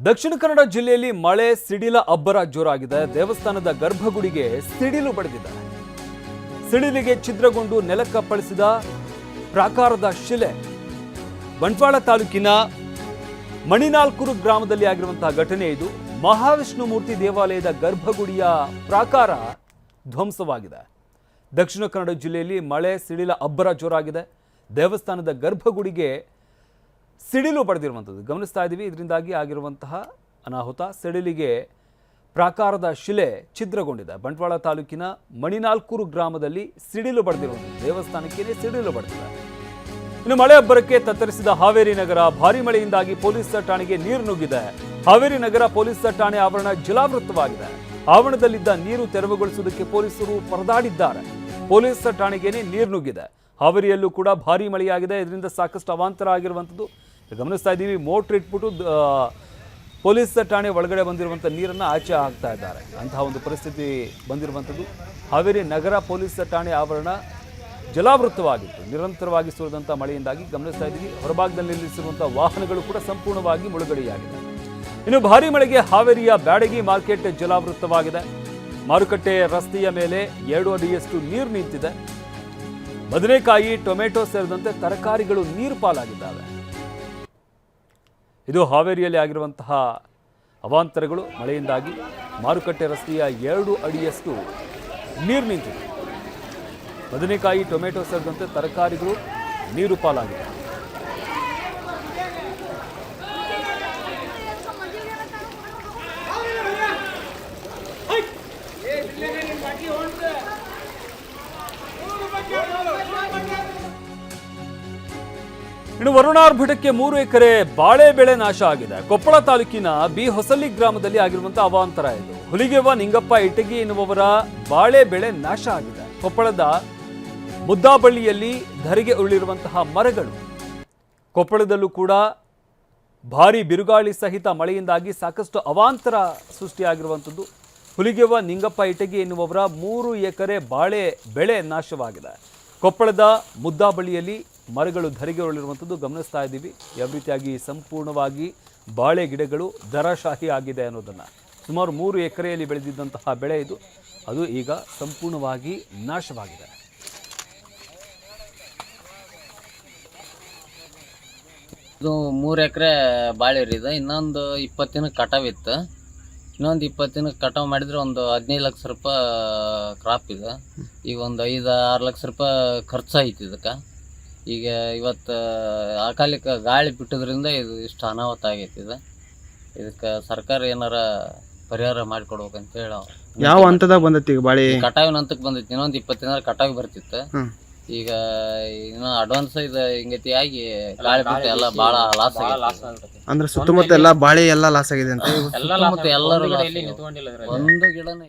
ದಕ್ಷಿಣ ಕನ್ನಡ ಜಿಲ್ಲೆಯಲ್ಲಿ ಮಳೆ ಸಿಡಿಲ ಅಬ್ಬರ ಜೋರಾಗಿದೆ. ದೇವಸ್ಥಾನದ ಗರ್ಭಗುಡಿಗೆ ಸಿಡಿಲು ಬಡಿದಿದೆ. ಸಿಡಿಲಿಗೆ ಛಿದ್ರಗೊಂಡು ನೆಲಕ್ಕಪ್ಪಳಿಸಿದ ಪ್ರಾಕಾರದ ಶಿಲೆ. ಬಂಟ್ವಾಳ ತಾಲೂಕಿನ ಮಣಿನಾಲ್ಕೂರು ಗ್ರಾಮದಲ್ಲಿ ಆಗಿರುವಂತಹ ಘಟನೆ ಇದು. ಮಹಾವಿಷ್ಣು ಮೂರ್ತಿ ದೇವಾಲಯದ ಗರ್ಭಗುಡಿಯ ಪ್ರಾಕಾರ ಧ್ವಂಸವಾಗಿದೆ. ದಕ್ಷಿಣ ಕನ್ನಡ ಜಿಲ್ಲೆಯಲ್ಲಿ ಮಳೆ ಸಿಡಿಲ ಅಬ್ಬರ ಜೋರಾಗಿದೆ. ದೇವಸ್ಥಾನದ ಗರ್ಭಗುಡಿಗೆ ಸಿಡಿಲು ಬಡಿದಿರುವಂಥದ್ದು ಗಮನಿಸ್ತಾ ಇದ್ದೀವಿ. ಇದರಿಂದಾಗಿ ಆಗಿರುವಂತಹ ಅನಾಹುತ. ಸಿಡಿಲಿಗೆ ಪ್ರಾಕಾರದ ಶಿಲೆ ಛಿದ್ರಗೊಂಡಿದೆ. ಬಂಟ್ವಾಳ ತಾಲೂಕಿನ ಮಣಿನಾಲ್ಕೂರು ಗ್ರಾಮದಲ್ಲಿ ಸಿಡಿಲು ಬಡಿದಿರುವಂಥದ್ದು. ದೇವಸ್ಥಾನಕ್ಕೆ ಸಿಡಿಲು ಬಡಿದಿದೆ. ಇನ್ನು ಮಳೆ ಅಬ್ಬರಕ್ಕೆ ತತ್ತರಿಸಿದ ಹಾವೇರಿ ನಗರ. ಭಾರೀ ಮಳೆಯಿಂದಾಗಿ ಪೊಲೀಸ್ ಠಾಣೆಗೆ ನೀರು ನುಗ್ಗಿದೆ. ಹಾವೇರಿ ನಗರ ಪೊಲೀಸ್ ಠಾಣೆ ಆವರಣ ಜಲಾವೃತವಾಗಿದೆ. ಆವರಣದಲ್ಲಿದ್ದ ನೀರು ತೆರವುಗೊಳಿಸುವುದಕ್ಕೆ ಪೊಲೀಸರು ಪರದಾಡಿದ್ದಾರೆ. ಪೊಲೀಸ್ ಠಾಣೆಗೇನೆ ನೀರು ನುಗ್ಗಿದೆ. ಹಾವೇರಿಯಲ್ಲೂ ಕೂಡ ಭಾರೀ ಮಳೆಯಾಗಿದೆ. ಇದರಿಂದ ಸಾಕಷ್ಟು ಅವಾಂತರ ಆಗಿರುವಂಥದ್ದು ಗಮನಿಸ್ತಾ ಇದ್ದೀವಿ. ಮೋಟ್ರ್ ಇಟ್ಬಿಟ್ಟು ಪೊಲೀಸ್ ಠಾಣೆ ಒಳಗಡೆ ಬಂದಿರುವಂಥ ನೀರನ್ನು ಆಚೆ ಹಾಕ್ತಾ ಇದ್ದಾರೆ. ಅಂತಹ ಒಂದು ಪರಿಸ್ಥಿತಿ ಬಂದಿರುವಂಥದ್ದು. ಹಾವೇರಿ ನಗರ ಪೊಲೀಸ್ ಠಾಣೆ ಆವರಣ ಜಲಾವೃತವಾಗಿತ್ತು. ನಿರಂತರವಾಗಿ ಸುರಿದಂಥ ಮಳೆಯಿಂದಾಗಿ ಗಮನಿಸ್ತಾ ಇದ್ದೀವಿ. ಹೊರಭಾಗದಲ್ಲಿ ನಿಲ್ಲಿಸಿರುವಂಥ ವಾಹನಗಳು ಕೂಡ ಸಂಪೂರ್ಣವಾಗಿ ಮುಳುಗಡೆಯಾಗಿದೆ. ಇನ್ನು ಭಾರೀ ಮಳೆಗೆ ಹಾವೇರಿಯ ಬ್ಯಾಡಗಿ ಮಾರ್ಕೆಟ್ ಜಲಾವೃತವಾಗಿದೆ. ಮಾರುಕಟ್ಟೆ ರಸ್ತೆಯ ಮೇಲೆ 2 ಅಡಿಯಷ್ಟು ನೀರು ನಿಂತಿದೆ. ಬದನೆಕಾಯಿ, ಟೊಮೆಟೊ ಸೇರಿದಂತೆ ತರಕಾರಿಗಳು ನೀರು ಪಾಲಾಗಿದ್ದಾವೆ. ಇದು ಹಾವೇರಿಯಲ್ಲಿ ಆಗಿರುವಂತಹ ಅವಾಂತರಗಳು. ಮಳೆಯಿಂದಾಗಿ ಮಾರುಕಟ್ಟೆ ರಸ್ತೆಯ 2 ಅಡಿಯಷ್ಟು ನೀರು ನಿಂತಿದೆ. ಬದನೆಕಾಯಿ, ಟೊಮೆಟೊ ಸೇರಿದಂತೆ ತರಕಾರಿಗಳು ನೀರು ಪಾಲಾಗಿದೆ. ಇನ್ನು ವರುಣಾರ್ಭಟಕ್ಕೆ 3 ಎಕರೆ ಬಾಳೆ ಬೆಳೆ ನಾಶ ಆಗಿದೆ. ಕೊಪ್ಪಳ ತಾಲೂಕಿನ ಬಿ ಹೊಸಳ್ಳಿ ಗ್ರಾಮದಲ್ಲಿ ಆಗಿರುವಂತಹ ಅವಾಂತರ ಇದು. ಹುಲಿಗೆವ್ವ ನಿಂಗಪ್ಪ ಇಟಗಿ ಎನ್ನುವವರ ಬಾಳೆ ಬೆಳೆ ನಾಶ ಆಗಿದೆ. ಕೊಪ್ಪಳದ ಮುದ್ದಾಬಳ್ಳಿಯಲ್ಲಿ ಧರೆಗೆ ಉರುಳಿರುವಂತಹ ಮರಗಳು. ಕೊಪ್ಪಳದಲ್ಲೂ ಕೂಡ ಭಾರೀ ಬಿರುಗಾಳಿ ಸಹಿತ ಮಳೆಯಿಂದಾಗಿ ಸಾಕಷ್ಟು ಅವಾಂತರ ಸೃಷ್ಟಿಯಾಗಿರುವಂಥದ್ದು. ಹುಲಿಗೆವ್ವ ನಿಂಗಪ್ಪ ಇಟಗಿ ಎನ್ನುವವರ 3 ಎಕರೆ ಬಾಳೆ ಬೆಳೆ ನಾಶವಾಗಿದೆ. ಕೊಪ್ಪಳದ ಮುದ್ದಾಬಳ್ಳಿಯಲ್ಲಿ ಮರಗಳು ಧರೆಗೆ ಉರುಳಿರುವಂಥದ್ದು ಗಮನಿಸ್ತಾ ಇದ್ದೀವಿ. ಯಾವ ರೀತಿಯಾಗಿ ಸಂಪೂರ್ಣವಾಗಿ ಬಾಳೆ ಗಿಡಗಳು ದರಶಾಹಿ ಆಗಿದೆ ಅನ್ನೋದನ್ನು. ಸುಮಾರು 3 ಎಕರೆಯಲ್ಲಿ ಬೆಳೆದಿದ್ದಂತಹ ಬೆಳೆ ಇದು. ಅದು ಈಗ ಸಂಪೂರ್ಣವಾಗಿ ನಾಶವಾಗಿದೆ. ಇದು 3 ಎಕರೆ ಬಾಳೆ ರೀ. ಇದು ಇನ್ನೊಂದು 20 ದಿನಕ್ಕೆ ಕಟಾವಿತ್ತು. ಇನ್ನೊಂದು 20 ದಿನಕ್ಕೆ ಕಟಾವು ಮಾಡಿದ್ರೆ ಒಂದು 15 ಲಕ್ಷ ರೂಪಾಯಿ ಕ್ರಾಪ್ ಇದೆ. ಈಗ ಒಂದು 5-6 ಲಕ್ಷ ರೂಪಾಯಿ ಖರ್ಚಾಯ್ತು ಇದಕ್ಕೆ. ಈಗ ಇವತ್ತು ಅಕಾಲಿಕ ಗಾಳಿ ಬಿಟ್ಟೋದ್ರಿಂದ ಇದು ಇಷ್ಟು ಅನಾಹುತ ಆಗೈತಿ. ಇದಕ್ಕೆ ಸರ್ಕಾರ ಏನಾರ ಪರಿಹಾರ ಮಾಡಿಕೊಡ್ಬೇಕಂತ ಹೇಳಿ. ಯಾವ ಹಂತದಾಗ ಬಂದೈತಿ ಈಗ ಬಾಳೆ? ಕಟಾವಿನ ಹಂತಕ್ಕೆ ಬಂದೈತಿ. ಇನ್ನೊಂದು 20 ದಿನ ಕಟಾವಿ ಬರ್ತಿತ್ತು. ಈಗ ಇನ್ನೂ ಅಡ್ವಾನ್ಸ್ ಇದು ಹಿಂಗತಿ ಆಗಿ ಗಾಳಿ ಬಿಟ್ಟು ಎಲ್ಲ ಭಾಳ ಲಾಸ್ ಆಗೈತಿ. ಅಂದ್ರೆ ಸುತ್ತಮುತ್ತ ಎಲ್ಲ ಬಾಳೆ ಎಲ್ಲ ಲಾಸ್ ಆಗಿದೆ ಅಂತ ಎಲ್ಲ ಎಲ್ಲರೂ ಒಂದು ಗಿಡನೇ